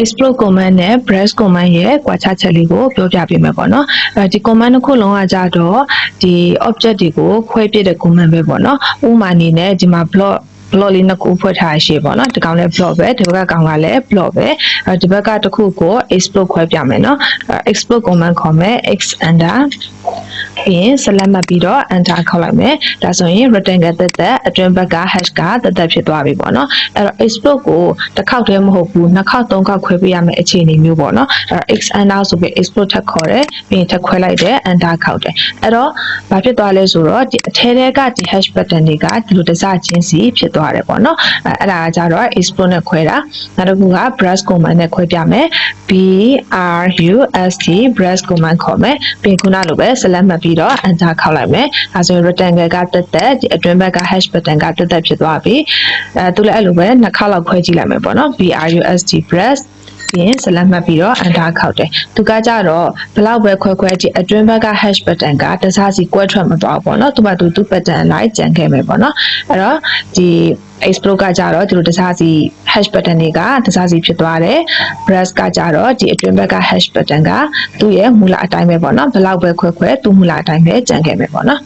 explode command နဲ့ breast command ရဲ့ကွာခြားချက်လေးကိုပြောပြပေးမယ်ပေါ့နော်ဒီ command တစ်ခုလုံးကကြတော့ဒီ object တွေကိုခွဲပြတဲ့ command ပဲပေါ့နော်ဥပမာအနေနဲ့ဒီမှာ block လေးနှစ်ခုဖွင့်ထားရှိပေါ့နော်ဒီကောင်လည်း block ပဲဒီဘက်ကကောင်ကလည်း block ပဲဒီဘက်ကတစ်ခုကို explode ခွဲပြမယ်နော် explode command ခေါ်မယ် x enter ပြီးရင် select မှတ်ပြီးတော့ enter ခေါက်လိုက်မယ်ဒါဆိုရင် rectangle တက်အတွင်းဘက်က hash ကတက်ဖြစ်သွားပြီပေါ့နော်အဲ့တော့ explode ကိုတစ်ခေါက်တည်းမဟုတ်ဘူးနှစ်ခေါက်သုံးခေါက်ခွဲပေးရမယ်အခြေအနေမျိုးပေါ့နော်အဲ့တော့ x enter ဆိုပြီး explode ထပ်ခေါ်တယ်ပြီးရင်ထပ်ခွဲလိုက်တယ် enter ခေါက်တယ်အဲ့တော့ဘာဖြစ်သွားလဲဆိုတော့ဒီအထဲထဲကဒီ hash button တွေကဒီလိုတစချင်းစီဖြစ်သွားတယ်ပေါ့နော်အဲ့ဒါကကြတော့ explode နဲ့ခွဲတာနောက်တစ်ခုက brush command နဲ့ခွဲပြမယ် brust brush command ခေါ်မယ်ပြီးခုနလိုပဲ select မှတ်ပြီးတော့ enter ခေါက်လိုက်မယ်ဒါဆိုရင် rectangle ကတက်ဒီအတွင်းဘက်က hash button ကတက်ဖြစ်သွားပြီသူလည်းအဲ့လိုပဲနှစ်ခါလောက်ခွဲကြည့်လိုက်မယ်ပေါ့နော် brust brush ပြီးရင် select မှတ်ပြီးတော့ enter ခေါက်တယ်သူကကြတော့ဘလောက်ပဲခွဲကြည့်အတွင်းဘက်က hash button ကတစားစီကွဲထွက်မသွားဘူးပေါ့နော်သူ့ဘာသူ pattern လိုက်ကြံခဲ့မယ်ပေါ့နော်အဲ့တော့ဒီ explode ကကြတော့ဒီလိုတစားစီ hash button တွေကတစားစီဖြစ်သွားတယ် brush ကကြတော့ဒီအတွင်းဘက်က hash button ကသူ့ရဲ့မူလအတိုင်းပဲပေါ့နော်ဘလောက်ပဲခွဲသူ့မူလအတိုင်းပဲကြံခဲ့မယ်ပေါ့နော်